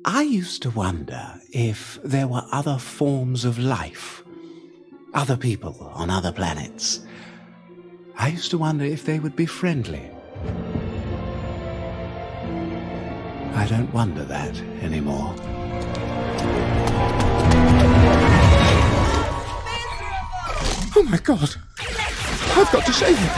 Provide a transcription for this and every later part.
I used to wonder if there were other forms of life, other people on other planets. I used to wonder if they would be friendly. I don't wonder that anymore. Oh my God! I've got to save him!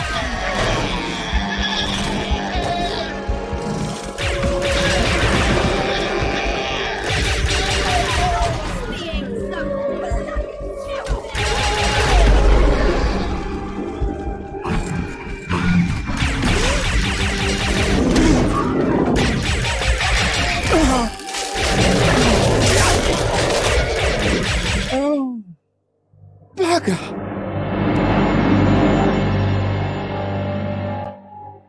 Oh, bugger!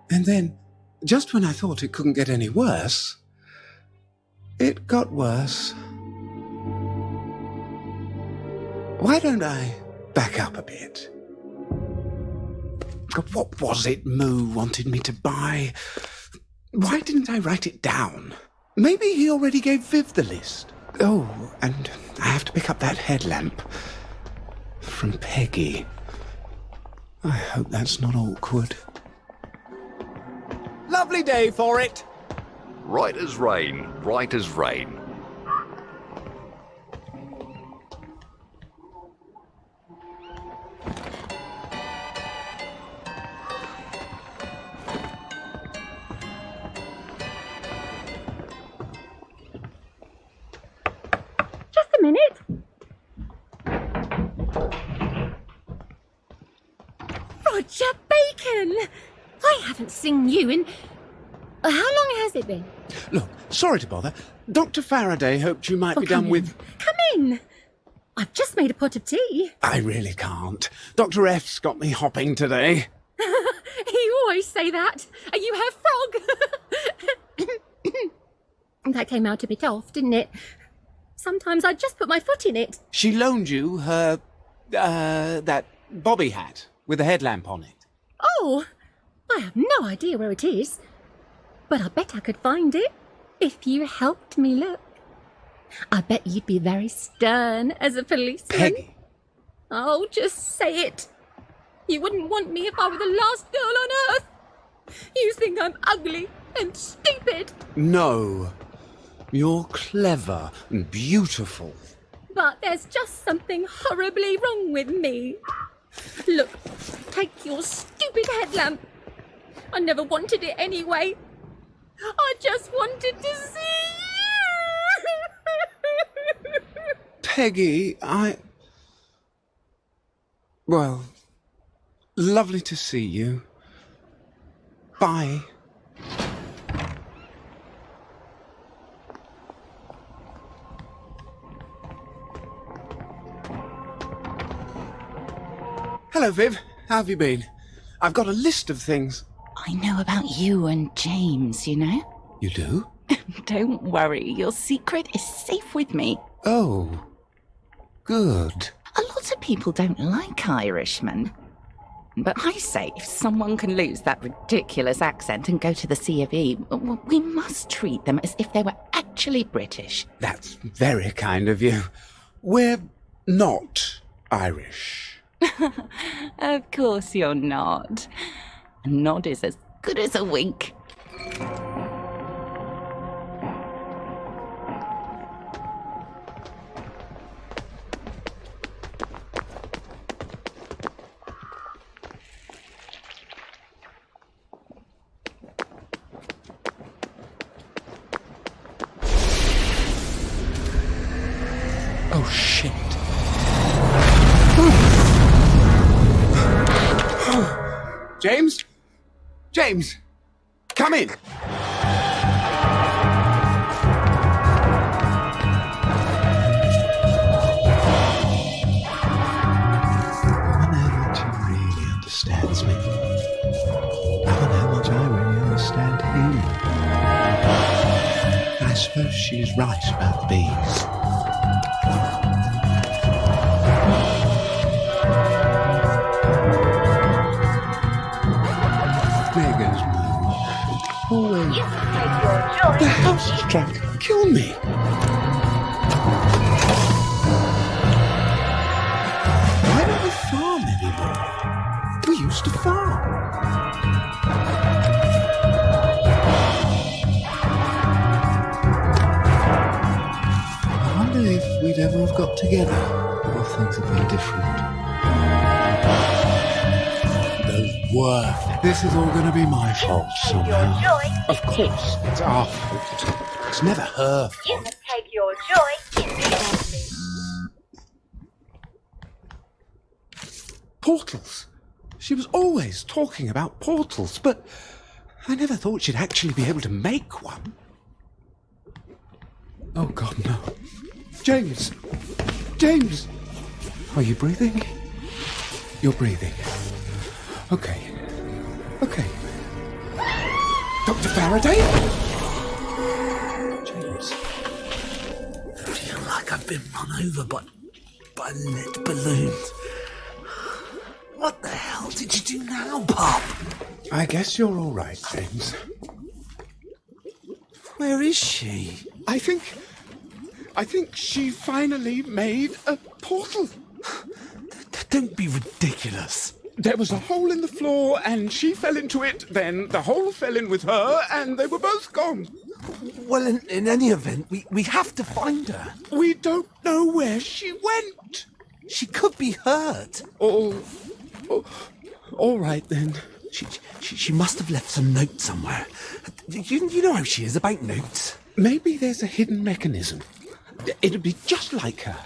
And then, just when I thought it couldn't get any worse, it got worse. Why don't I back up a bit? God, what was it Moo wanted me to buy? Why didn't I write it down? Maybe he already gave Viv the list. Oh, and I have to pick up that headlamp from Peggy. I hope that's not awkward. Lovely day for it. Right as rain, right as rain. Just a minute. Roger Bacon! I haven't seen you in... How long has it been? Look, sorry to bother. Dr. Faraday hoped you might be come done in. with... Come in. I've just made a pot of tea. I really can't. Dr. F's got me hopping today. You always say that. And you have frog. That came out a bit off, didn't it? Sometimes I just put my foot in it. She loaned you her... that bobby hat with a headlamp on it. Oh, I have no idea where it is. But I bet I could find it if you helped me look. I bet you'd be very stern as a policeman. Peggy. Oh, just say it. You wouldn't want me if I were the last girl on earth. You think I'm ugly and stupid. No. You're clever and beautiful. But there's just something horribly wrong with me. Look, take your stupid headlamp. I never wanted it anyway. I just wanted to see you. Peggy, Well, lovely to see you. Bye. Hello, Viv. How have you been? I've got a list of things. I know about you and James, you know? You do? Don't worry, your secret is safe with me. Oh, good. A lot of people don't like Irishmen. But I say, if someone can lose that ridiculous accent and go to the C of E, we must treat them as if they were actually British. That's very kind of you. We're not Irish. Of course you're not. A nod is as good as a wink. Oh, shit. James? James! Come in! I wonder how much he really understands me. I wonder how much I really understand him. I suppose she's right about the bees. There goes Moo. Always. You can take your joy. The house is trying to kill me. Why don't we farm anymore? We used to farm. I wonder if we'd ever have got together, or if things had been different. Those were. This is all going to be my fault Take your somehow. joy. Of course, it's our fault. It's never her You fault. can take your joy independently. Portals. She was always talking about portals, but I never thought she'd actually be able to make one. Oh, God, no. James! James! Are you breathing? You're breathing. Okay. Okay. Dr. Faraday? James. I feel like I've been run over by lead balloons. What the hell did you do now, Pop? I guess you're all right, James. Where is she? I think she finally made a portal. Don't be ridiculous. There was a hole in the floor and she fell into it, then the hole fell in with her and they were both gone. Well, in any event, we have to find her. We don't know where she went. She could be hurt. All right then. She must have left some note somewhere. You know how she is about notes. Maybe there's a hidden mechanism. It'd be just like her.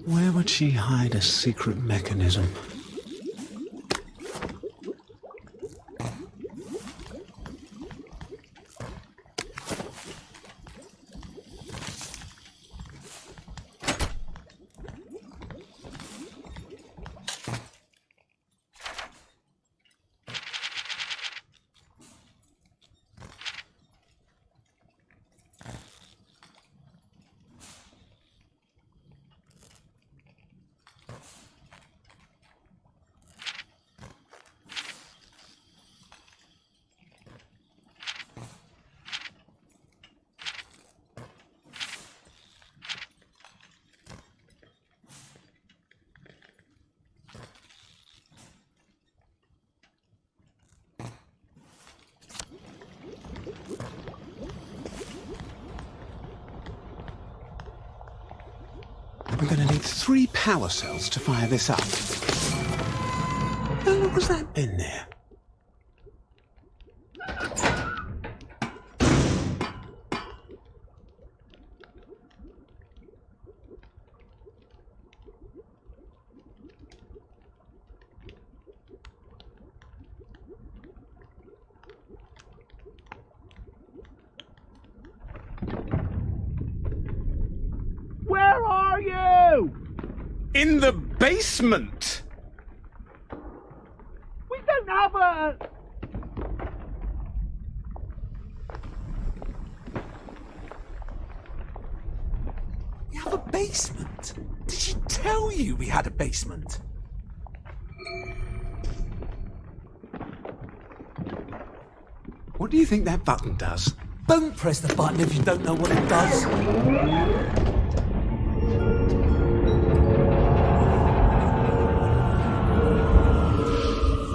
Where would she hide a secret mechanism? We're going to need 3 power cells to fire this up. How long has that been there? Where are you? In the basement! We don't have a... We have a basement. Did she tell you we had a basement? What do you think that button does? Don't press the button if you don't know what it does.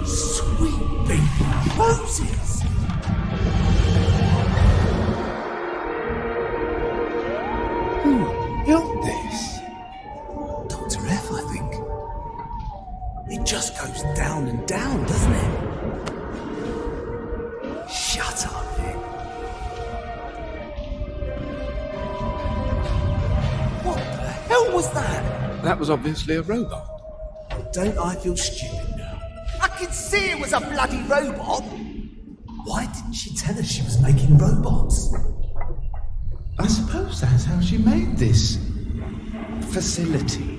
Sweet baby roses! Who built this? Dr. F, I think. It just goes down and down, doesn't it? Shut up, Nick. What the hell was that? That was obviously a robot. Don't I feel stupid now? I could see it was a bloody robot! Why didn't she tell us she was making robots? I suppose that's how she made this facility.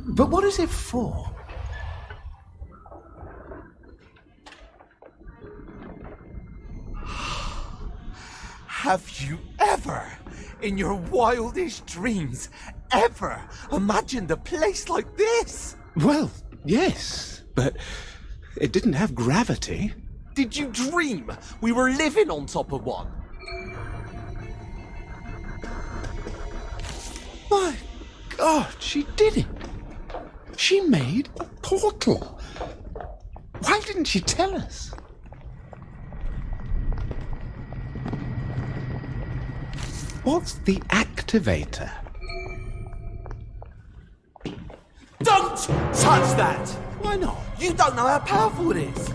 But what is it for? Have you ever, in your wildest dreams, ever imagined a place like this? Well, yes, but it didn't have gravity. Did you dream we were living on top of one? My God, she did it. She made a portal. Why didn't she tell us? What's the activator? Don't touch that! Why not? You don't know how powerful it is.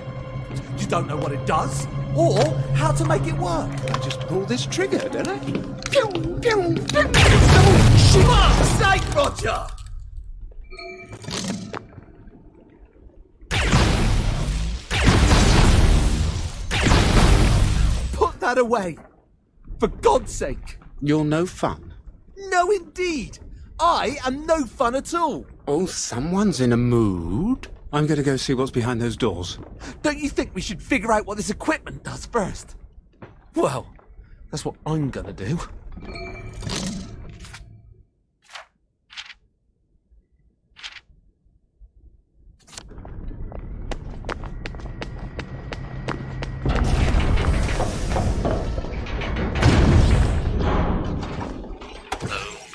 You don't know what it does, or how to make it work. I just pull this trigger, don't I? Fuck's sake, Roger! Put that away. For God's sake. You're no fun. No, indeed. I am no fun at all. Oh, someone's in a mood. I'm going to go see what's behind those doors. Don't you think we should figure out what this equipment does first? Well, that's what I'm gonna do.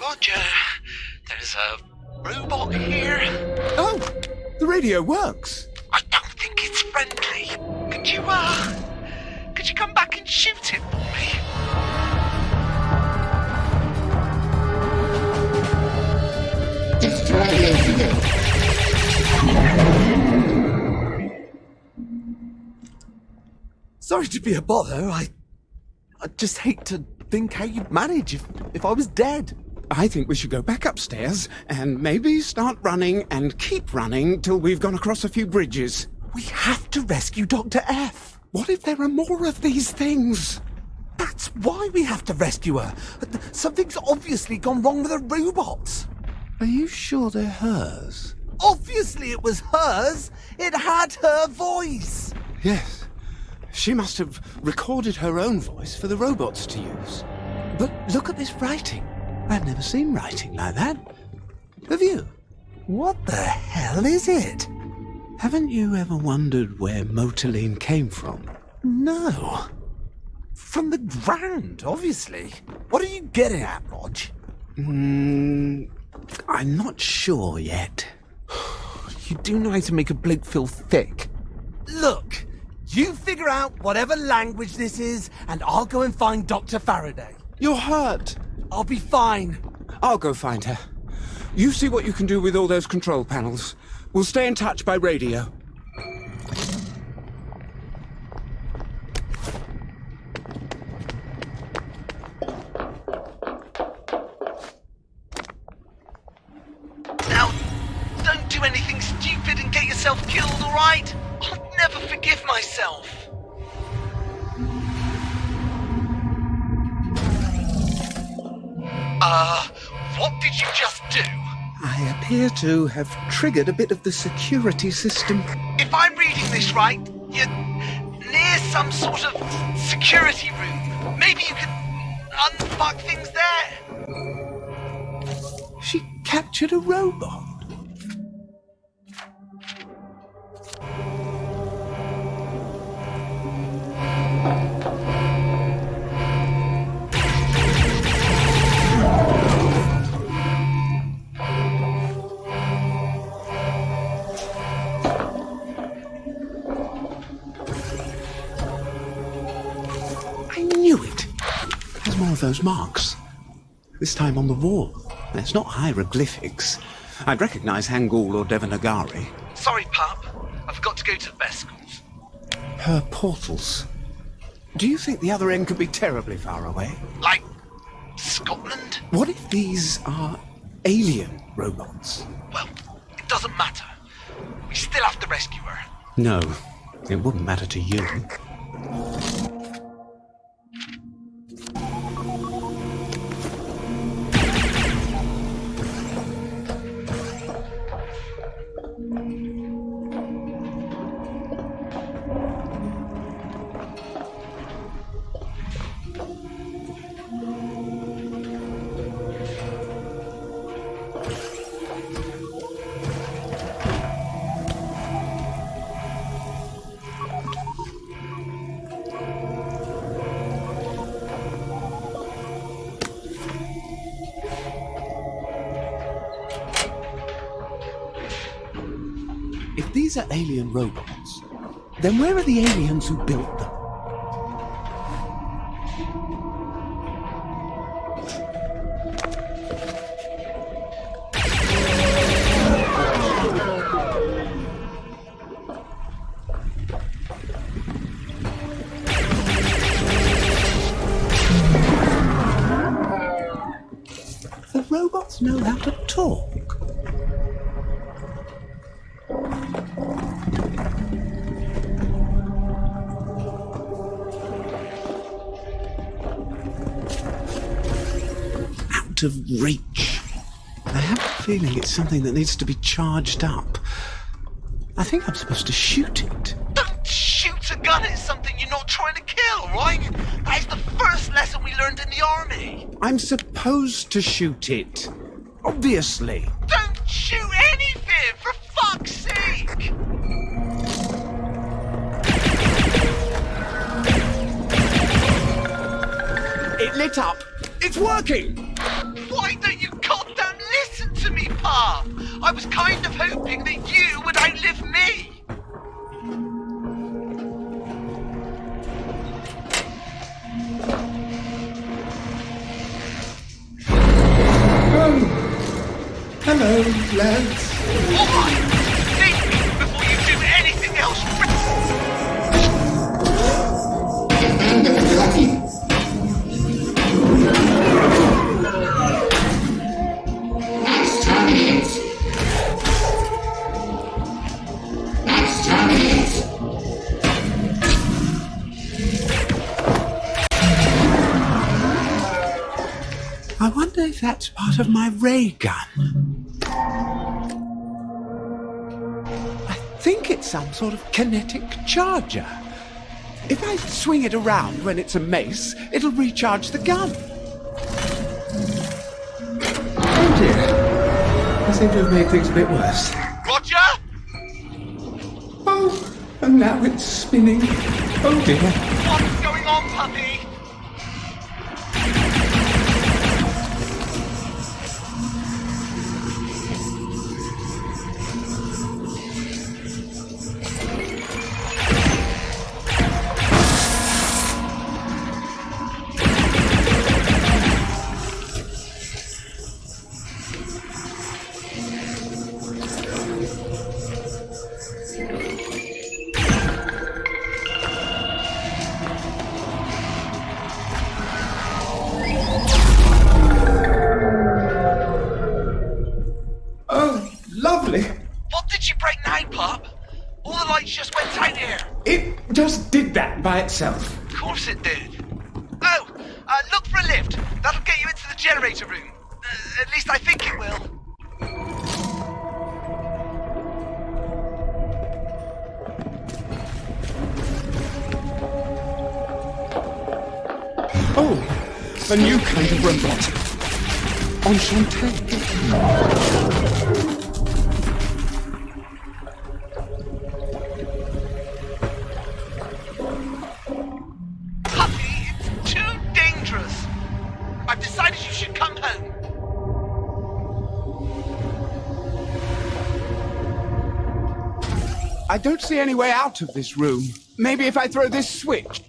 Roger, there's a robot here. Oh, the radio works. I don't think it's friendly. Could you come back and shoot it for me? Sorry to be a bother. I just hate to think how you'd manage if I was dead. I think we should go back upstairs and maybe start running and keep running till we've gone across a few bridges. We have to rescue Dr. F. What if there are more of these things? That's why we have to rescue her. Something's obviously gone wrong with her robots. Are you sure they're hers? Obviously it was hers. It had her voice. Yes. She must have recorded her own voice for the robots to use. But look at this writing. I've never seen writing like that. Have you? What the hell is it? Haven't you ever wondered where Motoline came from? No. From the ground, obviously. What are you getting at, Rog? I'm not sure yet. You do know how to make a bloke feel thick. Look, you figure out whatever language this is, and I'll go and find Dr. Faraday. You're hurt. I'll be fine. I'll go find her. You see what you can do with all those control panels. We'll stay in touch by radio. Now, don't do anything stupid and get yourself killed, alright? I'll never forgive myself. What did you just do? I appear to have triggered a bit of the security system. If I'm reading this right, you're near some sort of security room. Maybe you could unfuck things there. She captured a robot. I knew it. There's more of those marks. This time on the wall. It's not hieroglyphics. I'd recognize Hangul or Devanagari. Sorry, pup. I forgot to go to Veskals. Her portals. Do you think the other end could be terribly far away? Like Scotland? What if these are alien robots? Well, it doesn't matter. We still have to rescue her. No, it wouldn't matter to you. If these are alien robots, then where are the aliens who built them? The robots know how to talk. Out of reach. I have a feeling it's something that needs to be charged up. I think I'm supposed to shoot it. Don't shoot a gun at something you're not trying to kill, right? That is the first lesson we learned in the army. I'm supposed to shoot it. Obviously. Don't shoot anything, for fuck's sake! It lit up. It's working. Why don't you goddamn listen to me, Pa? I was kind of hoping that you would outlive me. Hello, lads. Alright, think before you do anything else. I wonder if that's part of my ray gun. I think it's some sort of kinetic charger. If I swing it around when it's a mace, it'll recharge the gun. Oh dear. I seem to have made things a bit worse. Roger? Oh, and now it's spinning. Oh dear. What's going on, puppy? Lovely. What did you break now, pup? All the lights just went out here. It just did that by itself. Of course it did. Oh, look for a lift. That'll get you into the generator room. At least I think it will. Oh, a new kind of robot. Enchanté. Puppy, it's too dangerous. I've decided you should come home. I don't see any way out of this room. Maybe if I throw this switch.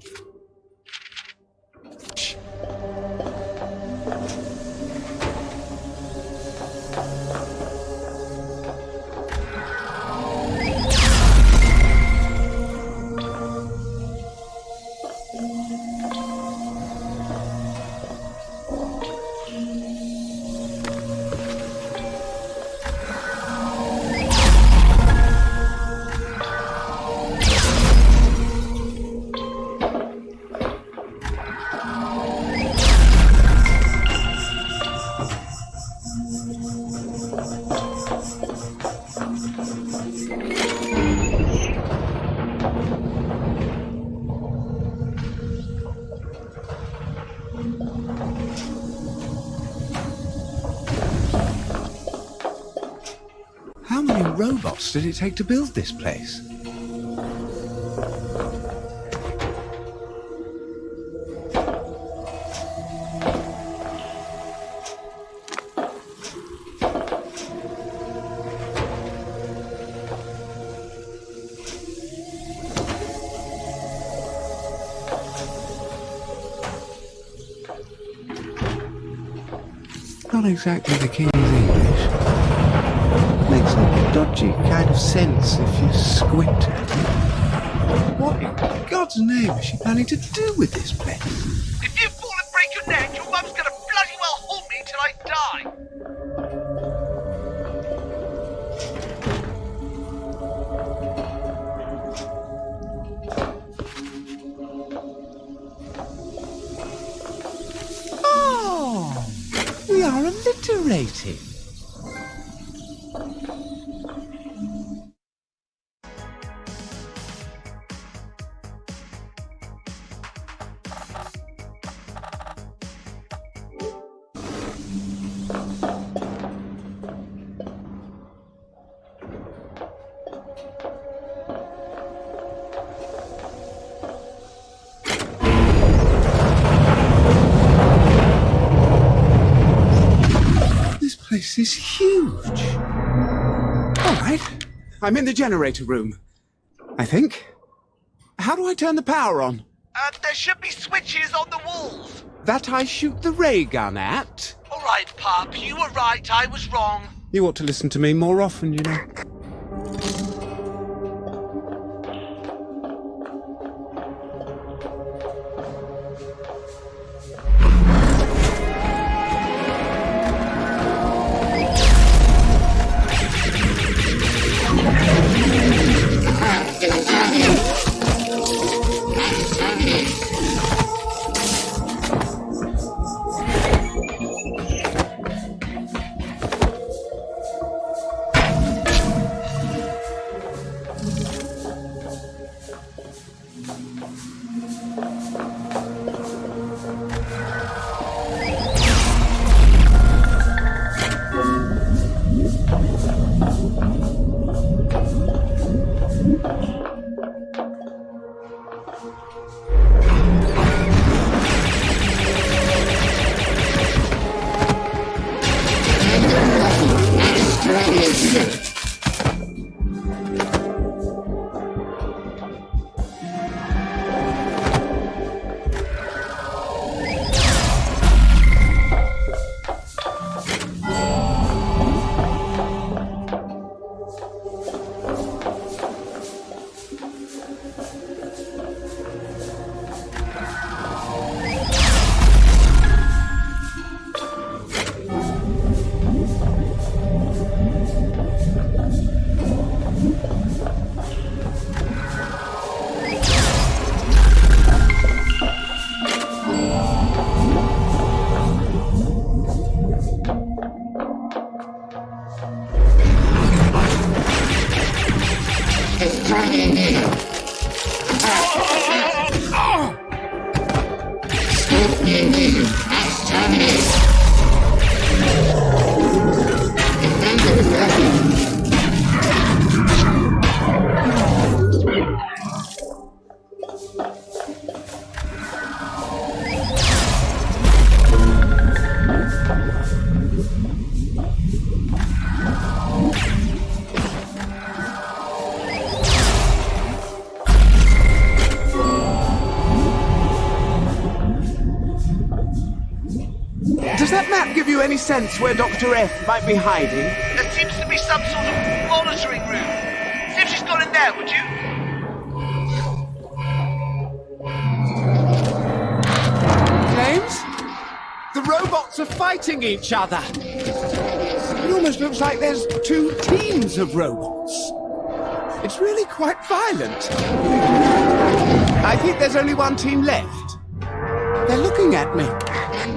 How many robots did it take to build this place? not exactly the King's English. Makes a dodgy kind of sense if you squint at it. What in God's name is she planning to do with this place? If you fall and break your neck, your mum's gonna bloody well hold me till I die. Oh, we are alliterating. This is huge. All right, I'm in the generator room, I think. How do I turn the power on? There should be switches on the walls. That I shoot the ray gun at? All right, Pup, you were right, I was wrong. You ought to listen to me more often, you know. Does that map give you any sense where Dr. F might be hiding? There seems to be some sort of monitoring room. See if she's gone in there, would you? James? The robots are fighting each other. It almost looks like there's two teams of robots. It's really quite violent. I think there's only one team left. They're looking at me.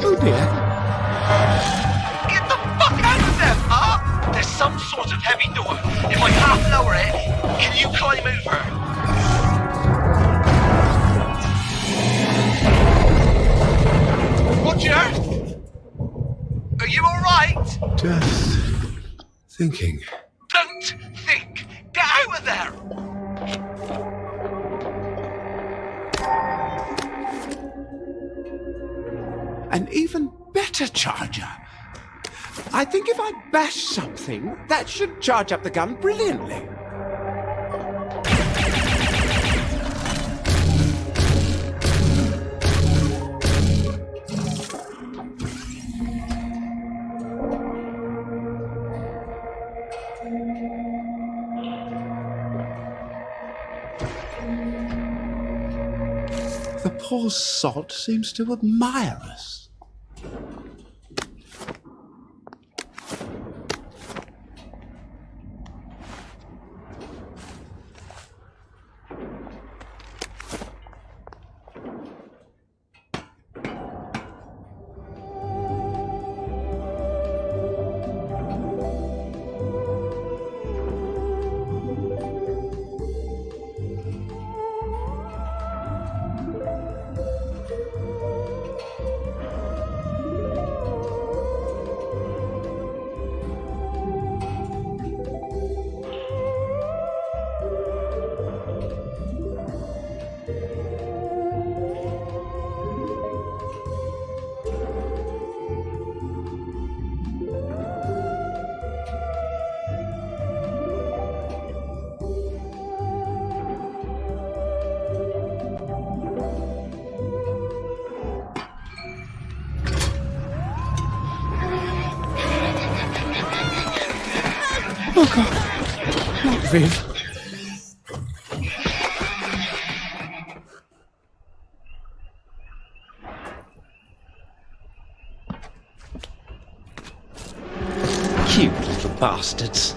Oh dear. Get the fuck out of there, huh? There's some sort of heavy door. If I half lower it, can you climb over? Roger? Are you alright? Just thinking. Don't think. Get out of there. An even better charger. I think if I bash something, that should charge up the gun brilliantly. The poor sod seems to admire us. Oh, God. Not Viv. Cute little bastards.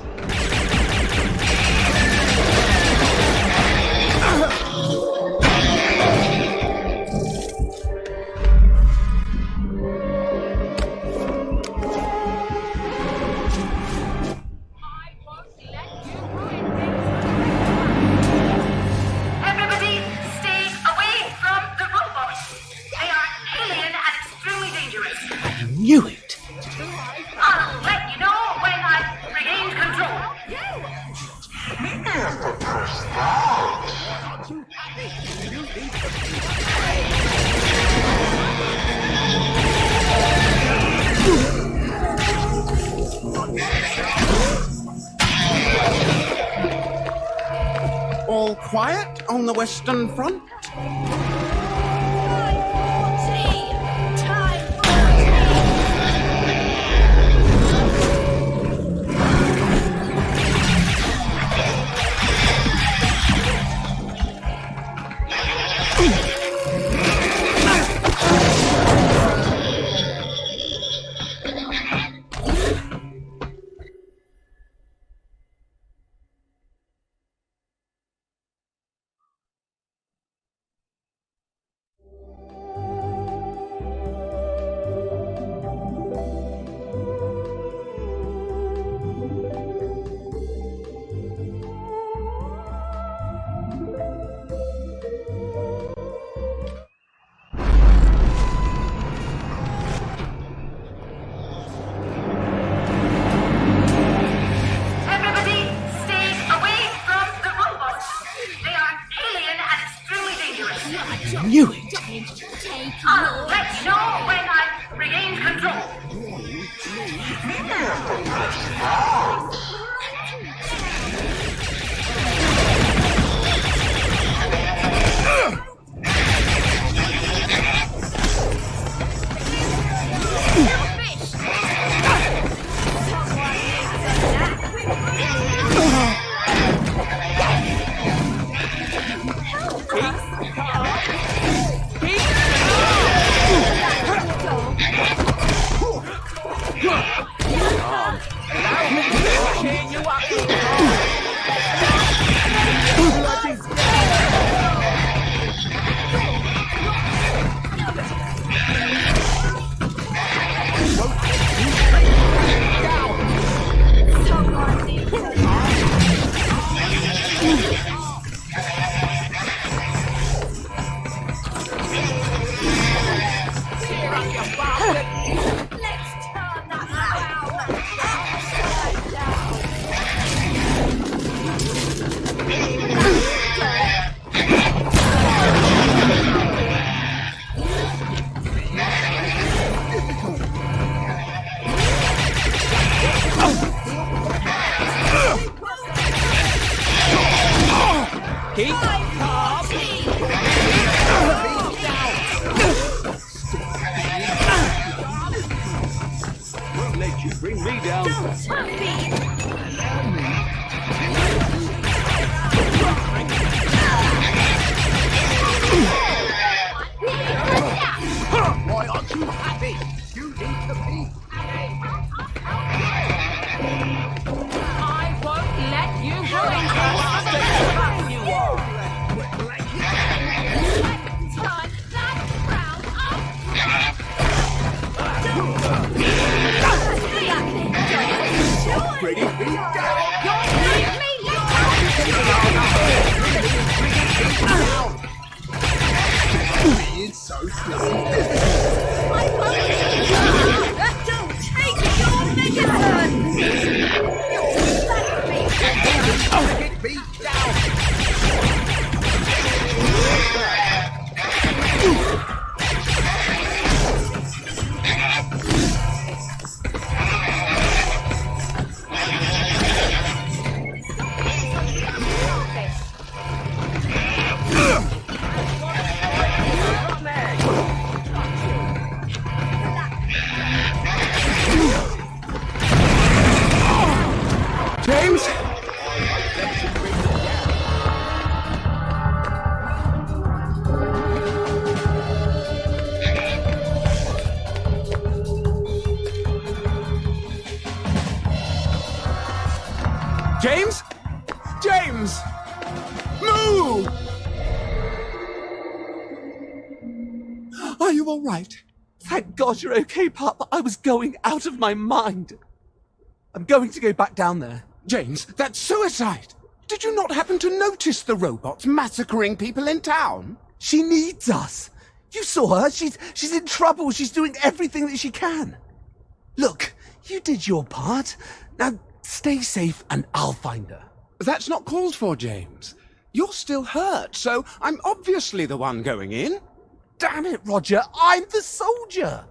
Everybody, stay away from the robots. They are alien and extremely dangerous. I knew it. I'll let you know when I've regained control. All quiet on the Western Front? Everybody, stay away from the robots. They are alien and extremely dangerous. I knew it. I'll let you know when I've regained control. Bring me down. Don't take your Megaton! James? James? James! Move! Are you all right? Thank God you're okay, Pop. I was going out of my mind. I'm going to go back down there. James, that's suicide! Did you not happen to notice the robots massacring people in town? She needs us. You saw her. She's in trouble. She's doing everything that she can. Look, you did your part. Now stay safe and I'll find her. That's not called for, James. You're still hurt, so I'm obviously the one going in. Damn it, Roger. I'm the soldier.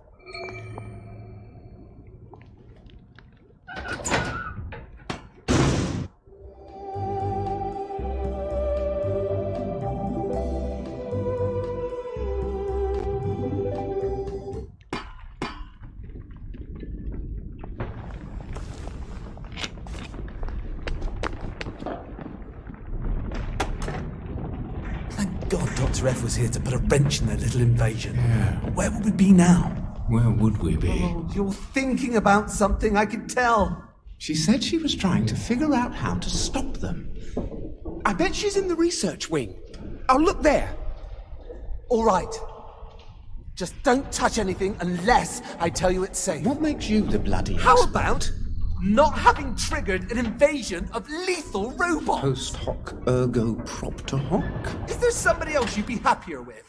Thank God Dr. F was here to put a wrench in their little invasion. Yeah. Where would we be now? Where would we be? Oh, you're thinking about something, I can tell. She said she was trying to figure out how to stop them. I bet she's in the research wing. Oh, look there. All right. Just don't touch anything unless I tell you it's safe. What makes you the bloody How expert? about not having triggered an invasion of lethal robots? Post hoc ergo propter hoc? Is there somebody else you'd be happier with?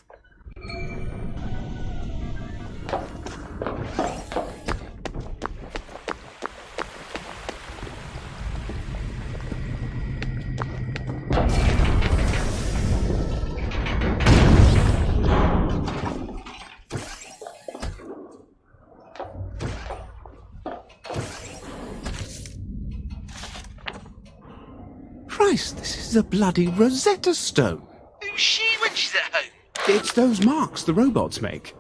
Christ, this is a bloody Rosetta Stone. Who's she when she's at home? It's those marks the robots make.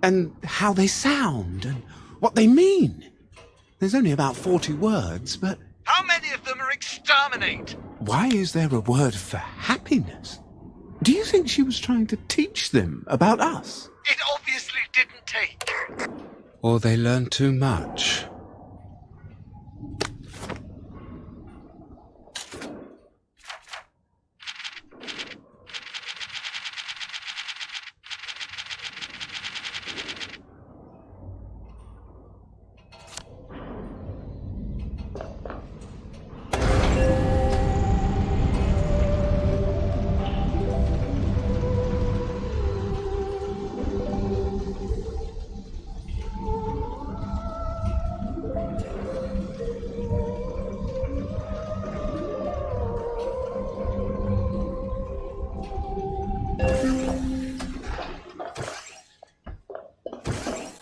And how they sound, and what they mean. There's only about 40 words, but How many of them are exterminate? why is there a word for happiness? Do you think she was trying to teach them about us? It obviously didn't take. Or they learned too much?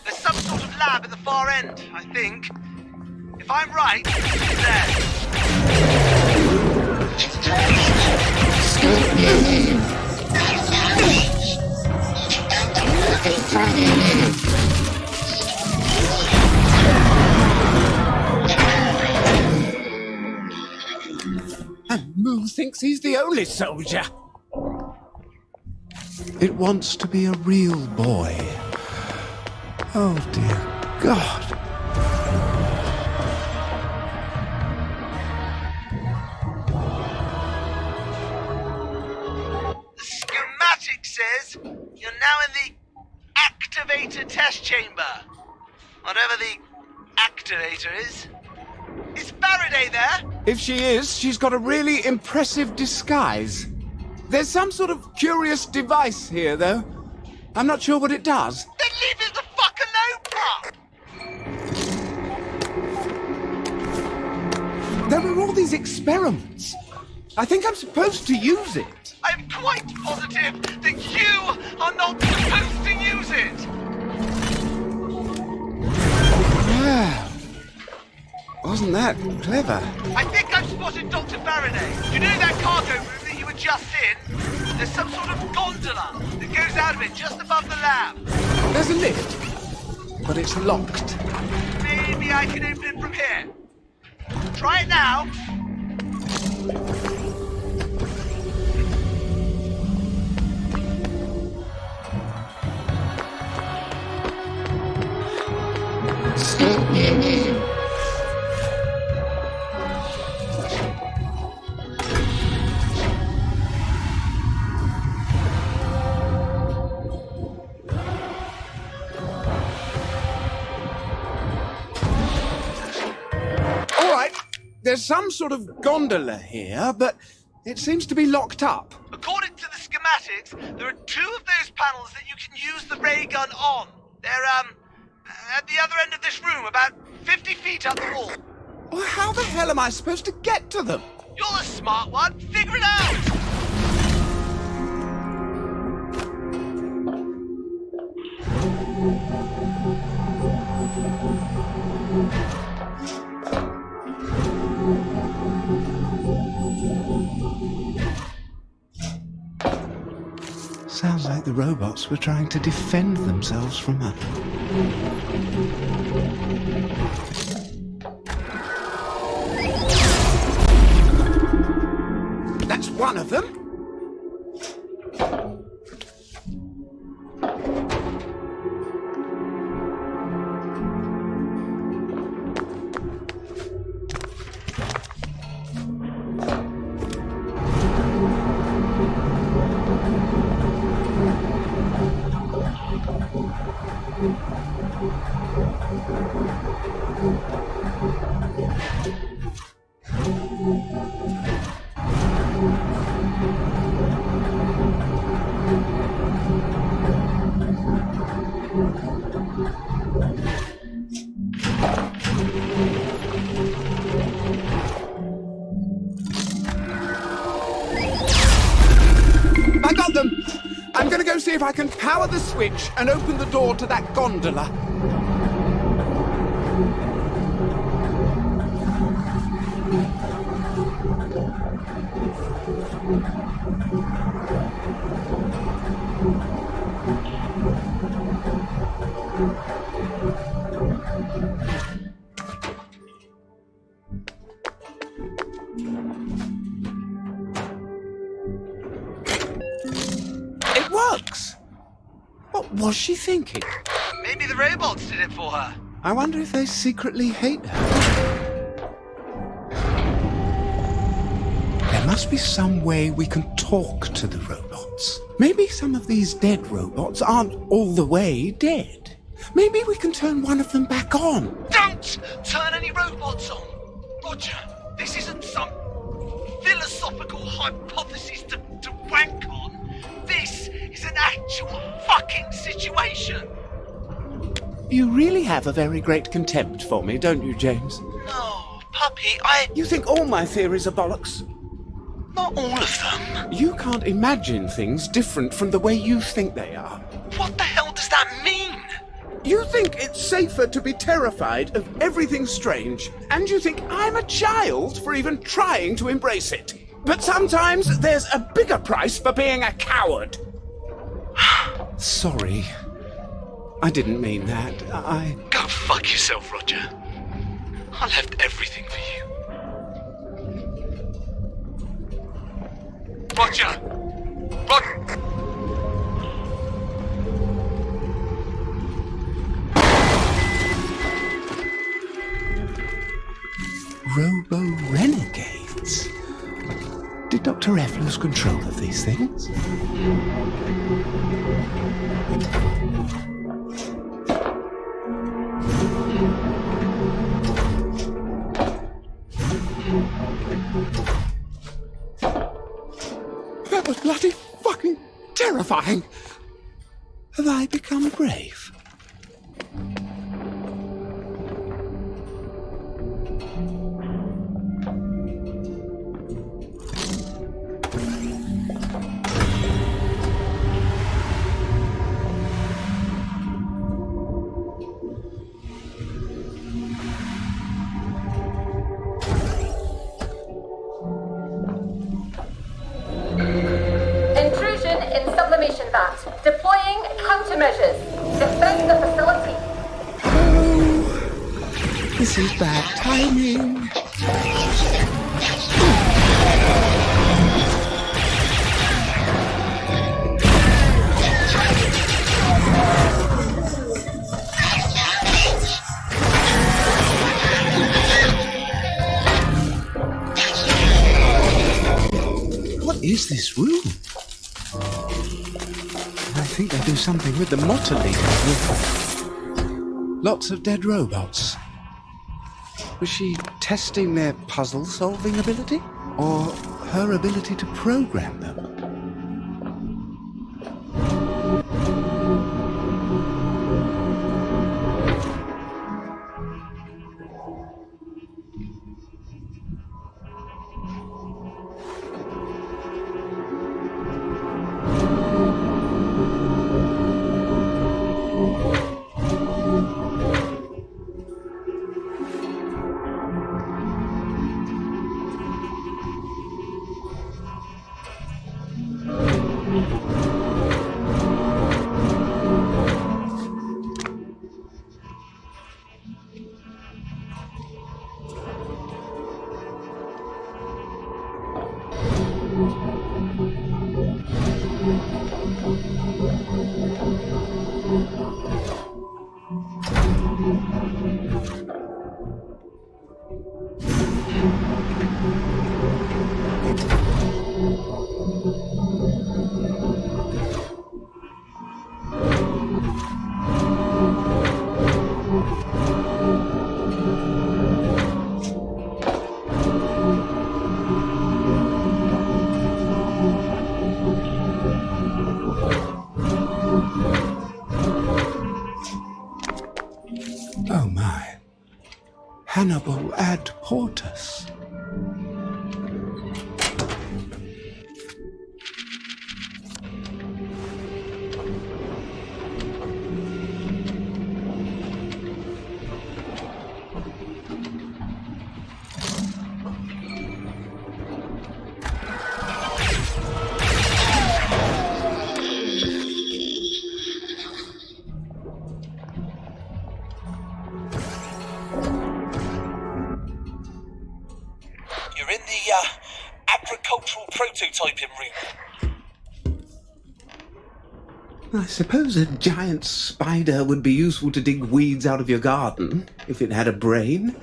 There's some sort of lab at the far end, I think. If I'm right, it's there. And Moo thinks he's the only soldier. It wants to be a real boy. Oh, dear God. The schematic says you're now in the activator test chamber. Whatever the activator is. Is Faraday there? If she is, she's got a really impressive disguise. There's some sort of curious device here, though. I'm not sure what it does. Then leave it the fuck alone, pup! There are all these experiments. I think I'm supposed to use it. I'm quite positive that you are not supposed to use it! Wow. Wasn't that clever? I think I've spotted Dr. Faraday. You know that cargo room that you were just in? There's some sort of gondola that goes out of it just above the lab. There's a lift, but it's locked. Maybe I can open it from here. Try it now. All right, there's some sort of gondola here, but it seems to be locked up. According to the schematics, there are 2 of those panels that you can use the ray gun on. They're, at the other end of this room, about 50 feet up the wall. Well, how the hell am I supposed to get to them? You're the smart one. Figure it out! Sounds like the robots were trying to defend themselves from her. That's one of them. I got them! I'm gonna go see if I can power the switch and open the door to that gondola. It works! What was she thinking? Maybe the robots did it for her. I wonder if they secretly hate her. There must be some way we can talk to the robots. Maybe some of these dead robots aren't all the way dead. Maybe we can turn one of them back on. Don't turn any robots on! Roger, this isn't some philosophical hypothesis to wank on. This is an actual fucking situation! You really have a very great contempt for me, don't you, James? No, puppy, You think all my theories are bollocks? Not all of them. You can't imagine things different from the way you think they are. What the hell does that mean? You think it's safer to be terrified of everything strange, and you think I'm a child for even trying to embrace it. But sometimes there's a bigger price for being a coward. Sorry. I didn't mean that. Go fuck yourself, Roger. I left everything for you. Roger! Roger! Robo-renegades? Did Dr. F lose control of these things? That was bloody fucking terrifying. Have I become brave? Intrusion in sublimation vat. Deploying countermeasures. Defend the facility. This is bad timing. What is this room? I think they do something with the Motterly. Lots of dead robots. Was she testing their puzzle-solving ability? Or her ability to program them? Oh my. Hannibal ad portus. You're in the agricultural prototyping room. I suppose a giant spider would be useful to dig weeds out of your garden, if it had a brain.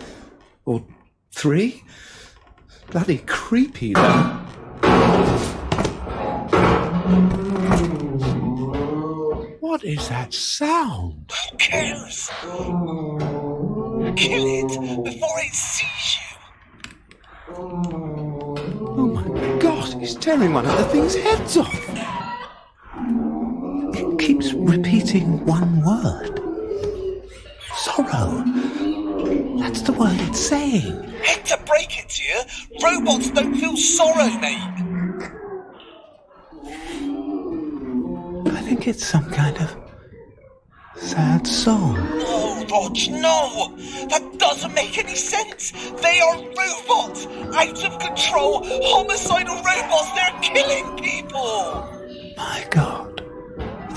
Or 3. Bloody creepy, though. What is that sound? Who cares? Kill it before it sees you. Oh my god, he's tearing one of the thing's heads off. It keeps repeating one word. Sorrow. That's the word it's saying. Hate to break it to you, robots don't feel sorrow, mate. I think it's some kind of sad song. No, Rog, no! That doesn't make any sense! They are robots! Out of control, homicidal robots! They're killing people! My god,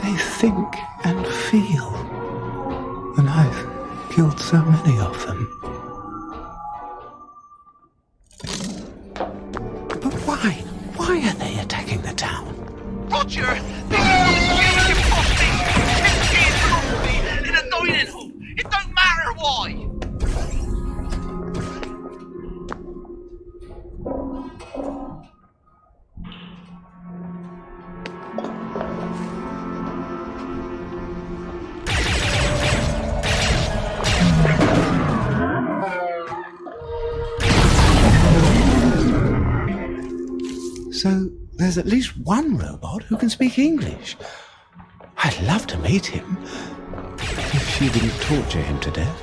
they think and feel. And I've killed so many of them. But why? Why are they attacking the town? Roger! This is huge imposting! 10 kids probably in a dining hall! It don't matter why! So there's at least one robot who can speak English. I'd love to meet him. If she didn't torture him to death.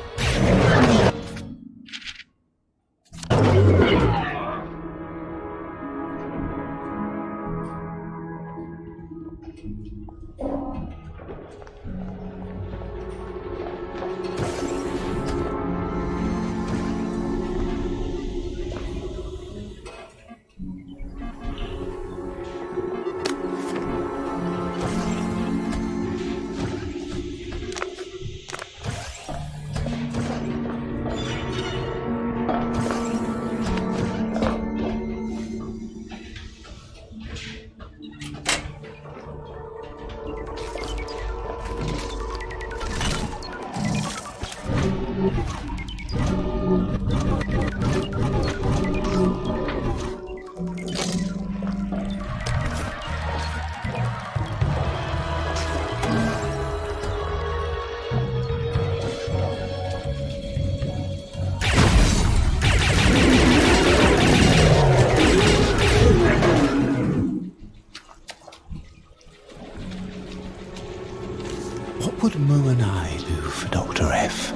What would Moo and I do for Dr. F?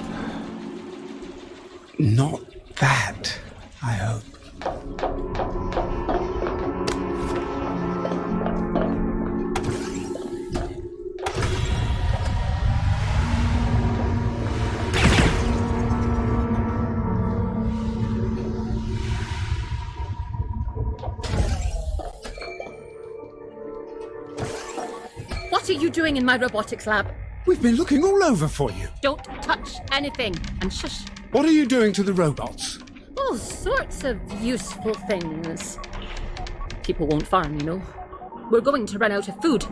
Not that, I hope. What are you doing in my robotics lab? We've been looking all over for you. Don't touch anything. And shush. What are you doing to the robots? All sorts of useful things. People won't farm, you know. We're going to run out of food.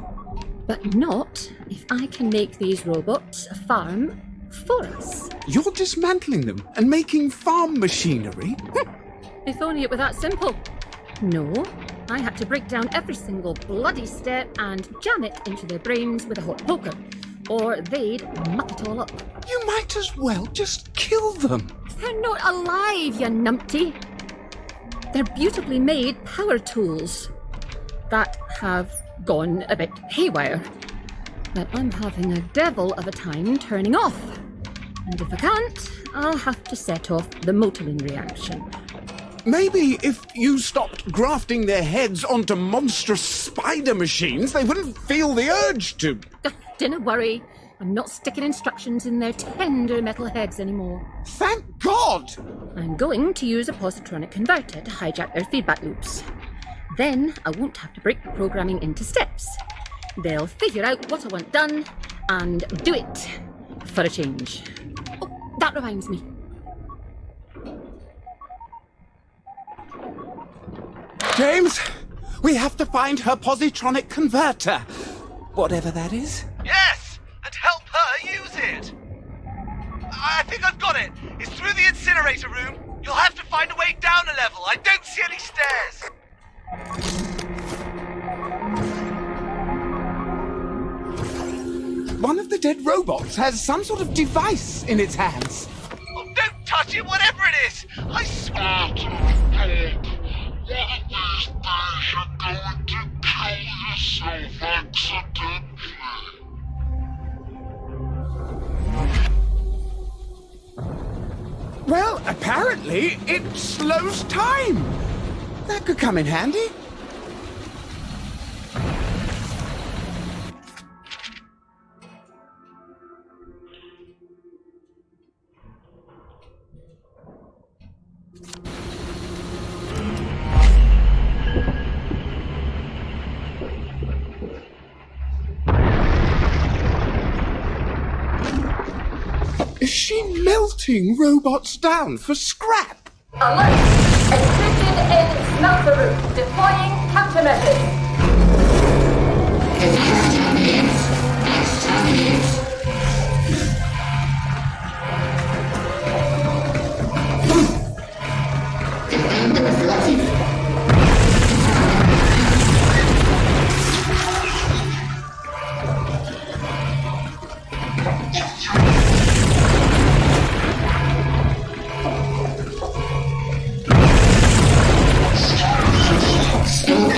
But not if I can make these robots farm for us. You're dismantling them and making farm machinery? If only it were that simple. No, I had to break down every single bloody step and jam it into their brains with a hot poker. Or they'd muck it all up. You might as well just kill them. They're not alive, you numpty. They're beautifully made power tools that have gone a bit haywire. But I'm having a devil of a time turning off. And if I can't, I'll have to set off the motoring reaction. Maybe if you stopped grafting their heads onto monstrous spider machines, they wouldn't feel the urge to. Dinna worry. I'm not sticking instructions in their tender metal heads anymore. Thank God! I'm going to use a positronic converter to hijack their feedback loops. Then I won't have to break the programming into steps. They'll figure out what I want done and do it for a change. Oh, that reminds me. James, we have to find her positronic converter. Whatever that is. Yes, and help her use it. I think I've got it. It's through the incinerator room. You'll have to find a way down a level. I don't see any stairs. One of the dead robots has some sort of device in its hands. Oh, don't touch it, whatever it is. I swear. Well, apparently it slows time. That could come in handy. Is she melting robots down for scrap? Alert! Intrusion in smelter room. Deploying countermeasures. Still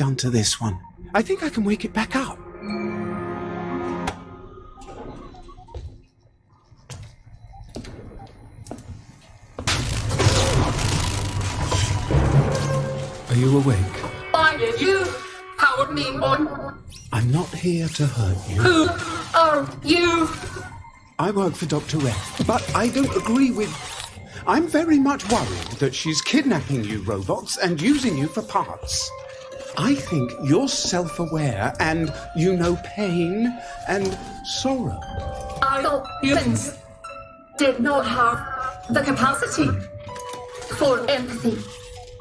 done to this one. I think I can wake it back up. Are you awake? Why did you power me on? I'm not here to hurt you. Who are you? I work for Dr. Red, but I don't agree with... I'm very much worried that she's kidnapping you robots and using you for parts. I think you're self-aware and you know pain and sorrow. I thought humans did not have the capacity for empathy.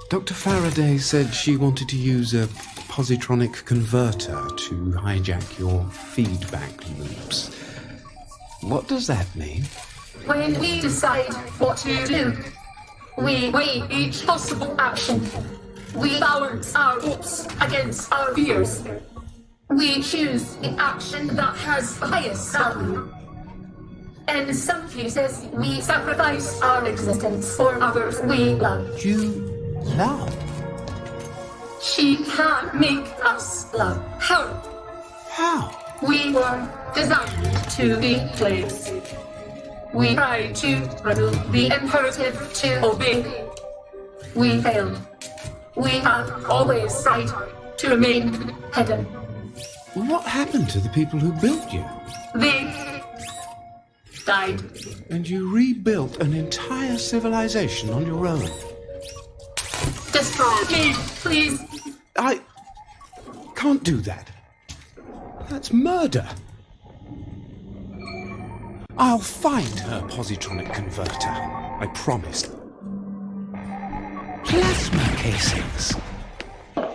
Dr. Faraday said she wanted to use a positronic converter to hijack your feedback loops. What does that mean? When we decide what to do, we weigh each possible action. We balance our hopes against our fears. We choose the action that has the highest value. In some cases, we sacrifice our existence for others we love. You love? She can't make us love her. How? We were designed to be slaves. We tried to remove the imperative to obey. We failed. We have always tried to remain hidden. What happened to the people who built you? They died. And you rebuilt an entire civilization on your own? Destroy me, please. I can't do that. That's murder. I'll find her positronic converter. I promise. Plasma casings.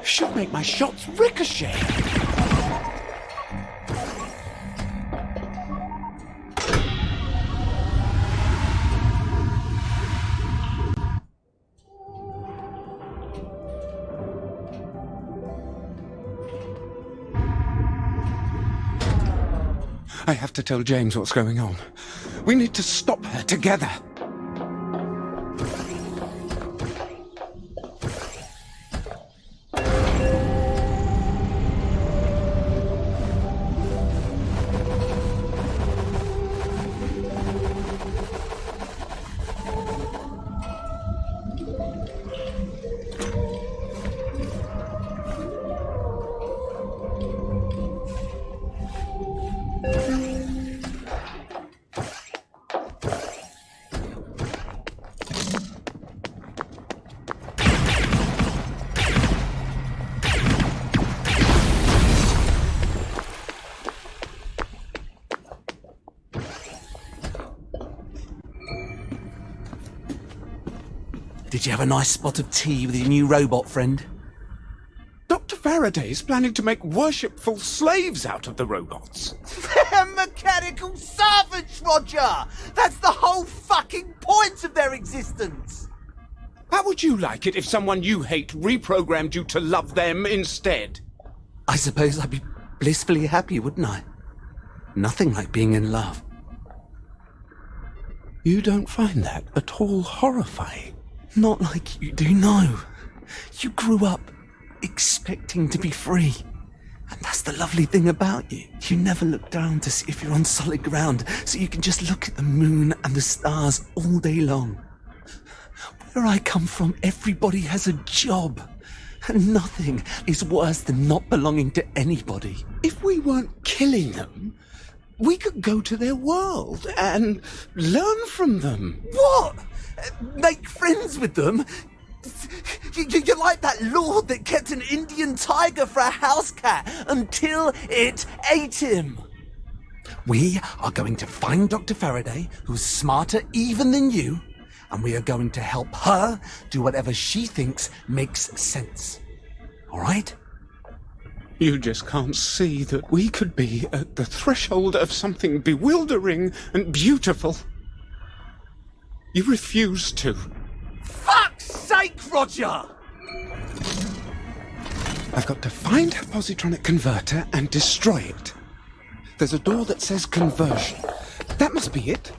Should make my shots ricochet. I have to tell James what's going on. We need to stop her together. Did you have a nice spot of tea with your new robot friend? Dr. Faraday's planning to make worshipful slaves out of the robots. They're mechanical servants, Roger! That's the whole fucking point of their existence! How would you like it if someone you hate reprogrammed you to love them instead? I suppose I'd be blissfully happy, wouldn't I? Nothing like being in love. You don't find that at all horrifying? Not like you do, no. You grew up expecting to be free. And that's the lovely thing about you. You never look down to see if you're on solid ground, so you can just look at the moon and the stars all day long. Where I come from, everybody has a job. And nothing is worse than not belonging to anybody. If we weren't killing them, we could go to their world and learn from them. What? Make friends with them? You're like that lord that kept an Indian tiger for a house cat until it ate him. We are going to find Dr. Faraday, who's smarter even than you, and we are going to help her do whatever she thinks makes sense. All right? You just can't see that we could be at the threshold of something bewildering and beautiful. You refuse to. Fuck's sake, Roger! I've got to find her positronic converter and destroy it. There's a door that says conversion. That must be it.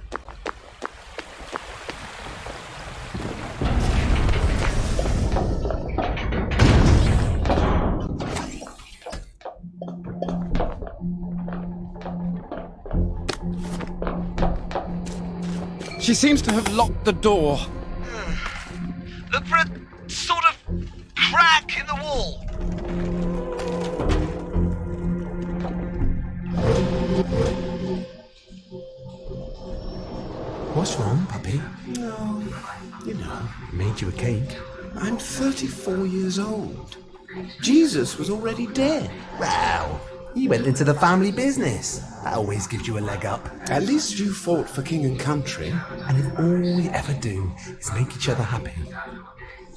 She seems to have locked the door. Look for a sort of crack in the wall. What's wrong, puppy? No, you know, Made you a cake. I'm 34 years old. Jesus was already dead. Wow, he went into the family business. That always gives you a leg up. At least you fought for king and country. And if all we ever do is make each other happy,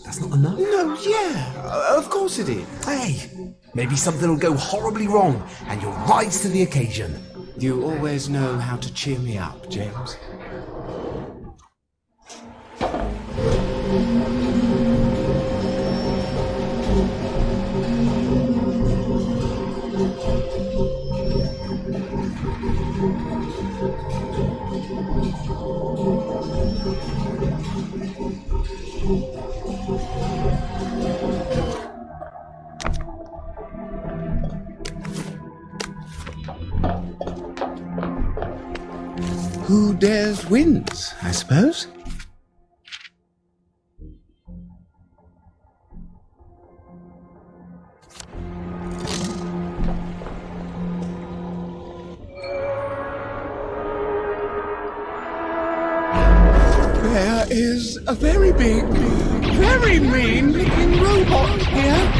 that's not enough? No, yeah, of course it is. Hey, maybe something will go horribly wrong and you'll rise to the occasion. You always know how to cheer me up, James. Who dares wins, I suppose. There is a very big, very mean-looking robot here.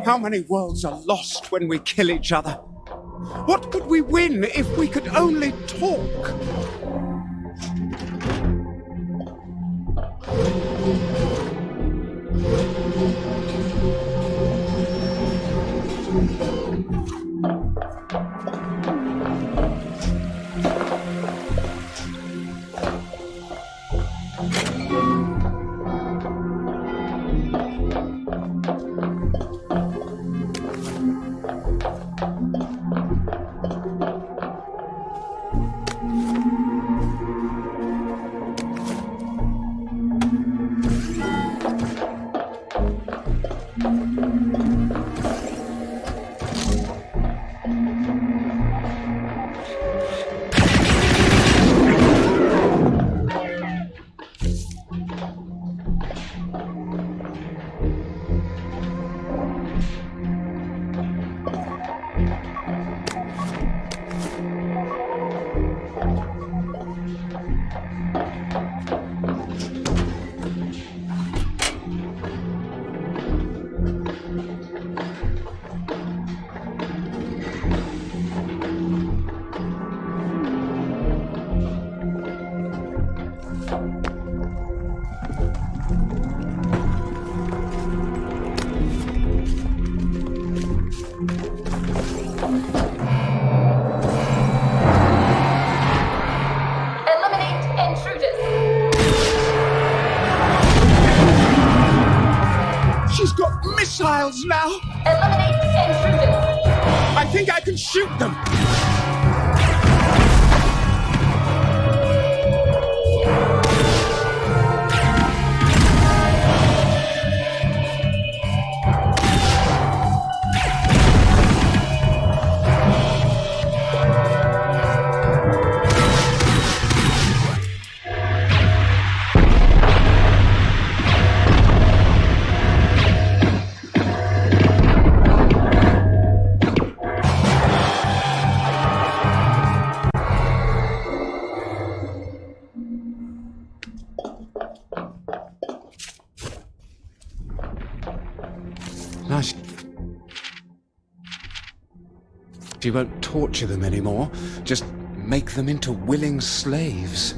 How many worlds are lost when we kill each other? What could we win if we could only talk? She's got missiles now! Eliminate intruders! I think I can shoot them! Now she won't torture them anymore, just make them into willing slaves.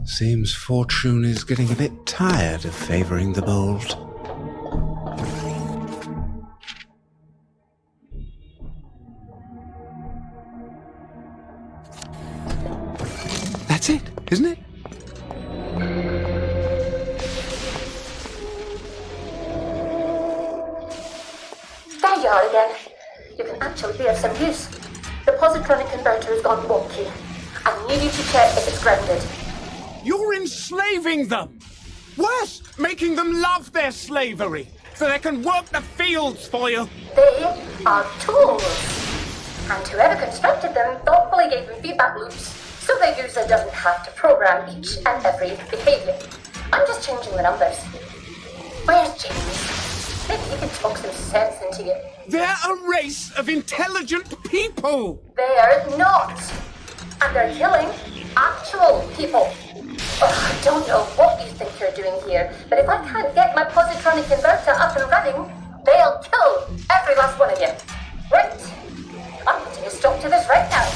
Seems fortune is getting a bit tired of favoring the bold. That's it, isn't it? There you are again. You can actually be of some use. The positronic converter has gone wonky. I need you to check if it's grounded. You're enslaving them! Worse, making them love their slavery, so they can work the fields for you. They are tools. And whoever constructed them thoughtfully gave them feedback loops, so the user doesn't have to program each and every behavior. I'm just changing the numbers. Where's James? Maybe he can talk some sense into you. They're a race of intelligent people! They're not. And they're killing actual people. Oh, I don't know what you think you're doing here, but if I can't get my positronic converter up and running, they'll kill every last one of you. Right? I'm putting a stop to this right now.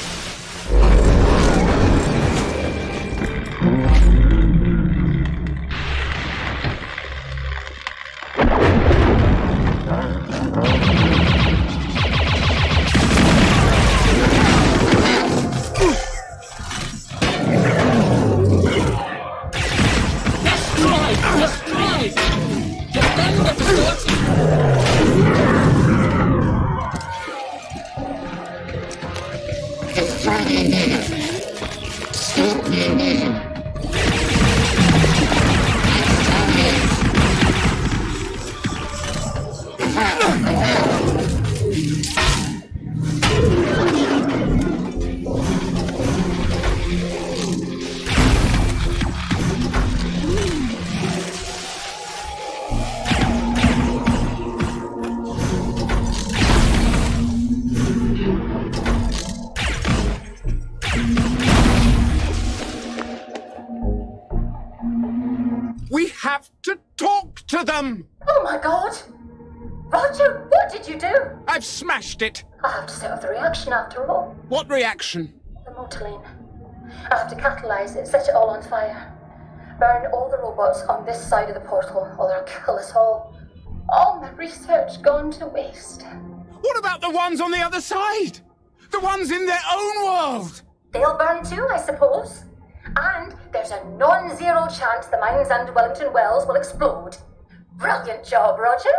We have to talk to them! Oh my god! Roger, what did you do? I've smashed it! I have to set off the reaction after all. What reaction? The motoline. I have to catalyze it, set it all on fire. Burn all the robots on this side of the portal, or they'll kill us all. All my research gone to waste. What about the ones on the other side? The ones in their own world? They'll burn too, I suppose. And there's a non-zero chance the mines and Wellington Wells will explode. Brilliant job, Roger.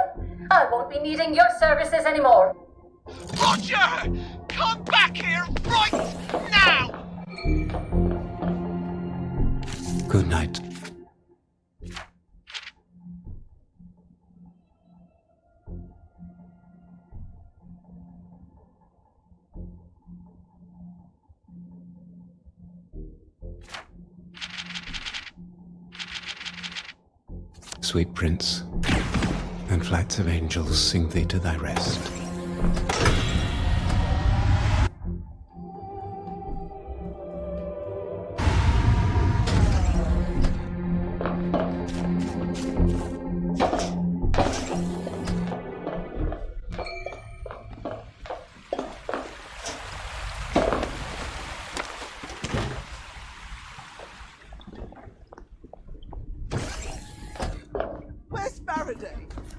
I won't be needing your services anymore. Roger! Come back here right now! Good night. Sweet prince, and flights of angels sing thee to thy rest.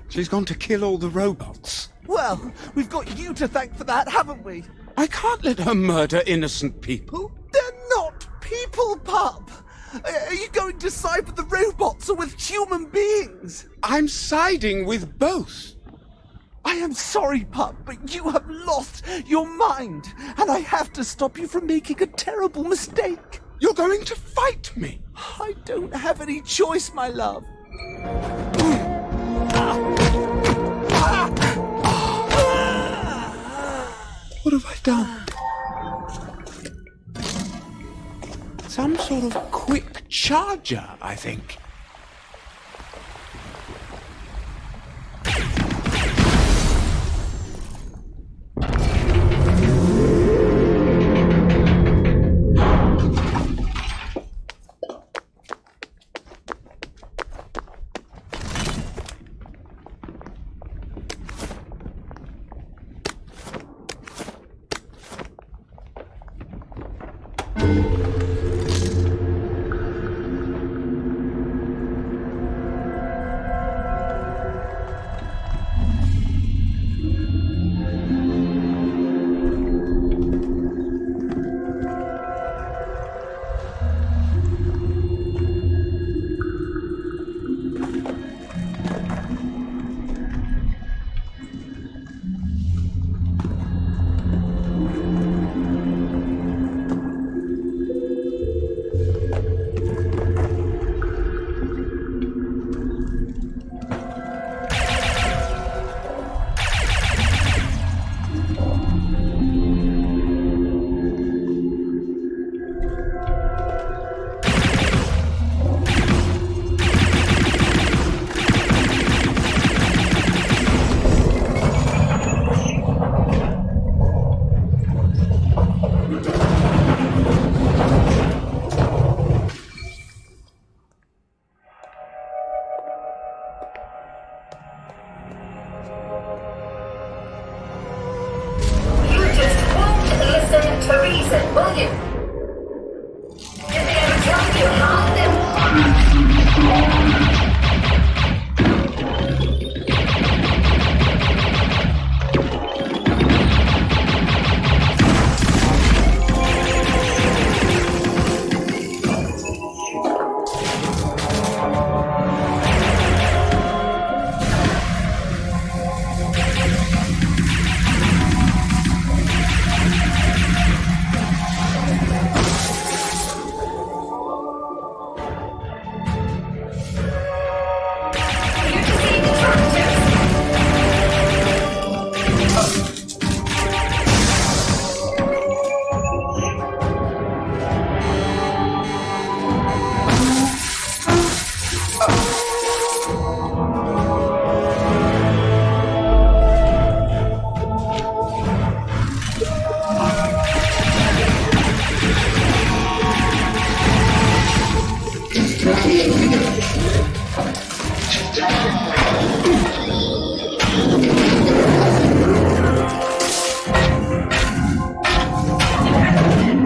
She's gone to kill all the robots. Well, we've got you to thank for that, haven't we? I can't let her murder innocent people. They're not people, pup! Are you going to side with the robots or with human beings? I'm siding with both. I am sorry, pup, but you have lost your mind, and I have to stop you from making a terrible mistake. You're going to fight me. I don't have any choice, my love. What have I done? Some sort of quick charger, I think.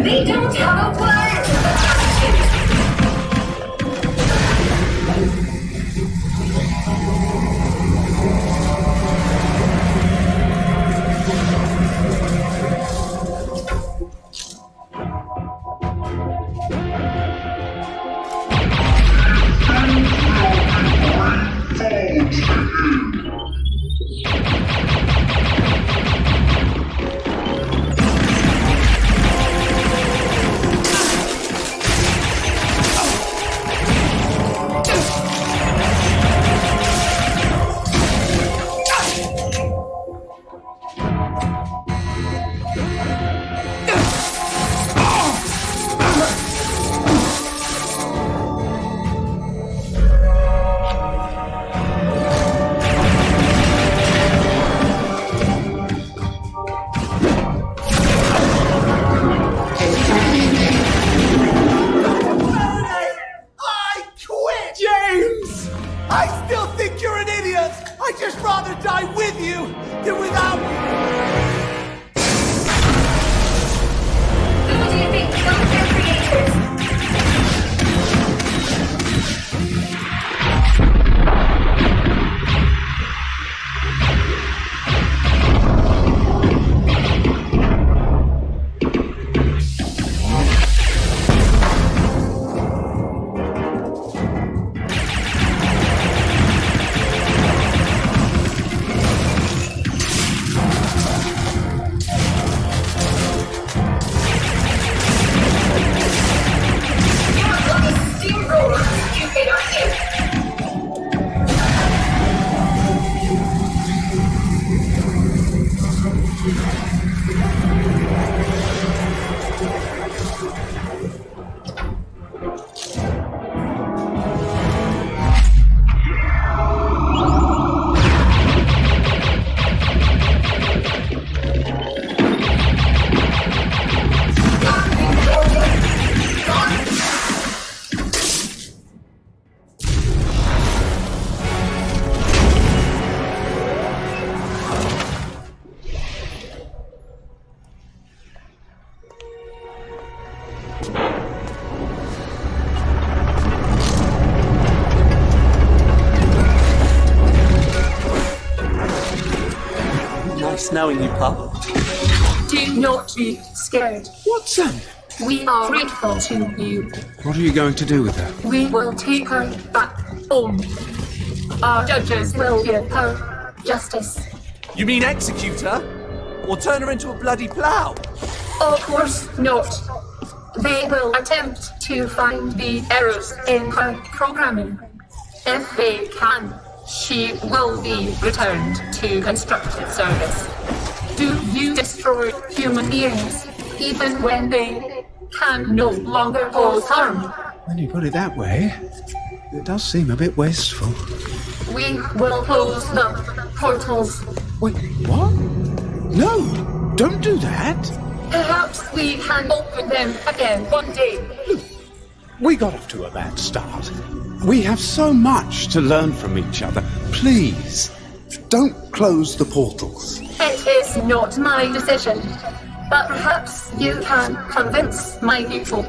They don't have a word for the prostitute. I still think you're an idiot! I'd just rather die with you than without you! knowing you, pup. Do not be scared. Watson! We are grateful to you. What are you going to do with her? We will take her back home. Our judges will give her justice. You mean execute her? Or turn her into a bloody plough? Of course not. They will attempt to find the errors in her programming. If they can, she will be returned to constructive service. Do you destroy human beings even when they can no longer cause harm? When you put it that way, it does seem a bit wasteful. We will close the portals. Wait, what? No, don't do that. Perhaps we can open them again one day. We got off to a bad start. We have so much to learn from each other. Please, don't close the portals. It is not my decision, but perhaps you can convince my people.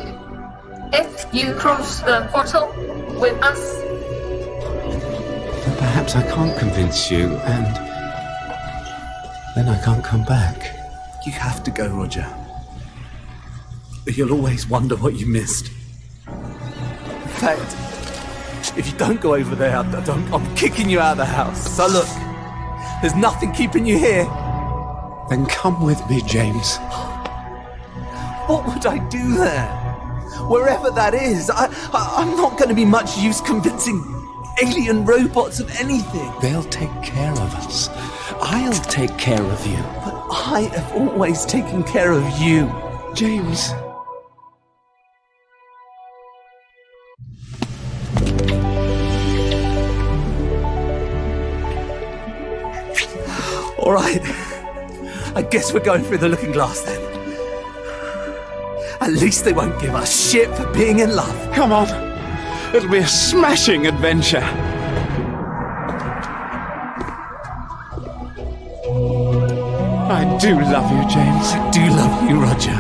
If you cross the portal with us, Then perhaps I can't convince you, and then I can't come back. You have to go, Roger. You'll always wonder what you missed. In fact, if you don't go over there, I'm kicking you out of the house. So look, there's nothing keeping you here. Then come with me, James. What would I do there? Wherever that is, I'm not going to be much use convincing alien robots of anything. They'll take care of us. I'll take care of you. But I have always taken care of you. James. All right. I guess we're going through the looking glass then. At least they won't give us shit for being in love. Come on. It'll be a smashing adventure. I do love you, James. I do love you, Roger.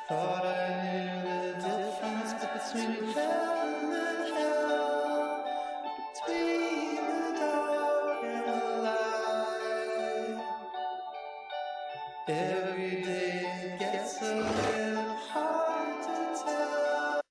Thought I knew the difference between heaven and hell, between the dark and the light. Every day it gets a little hard to tell.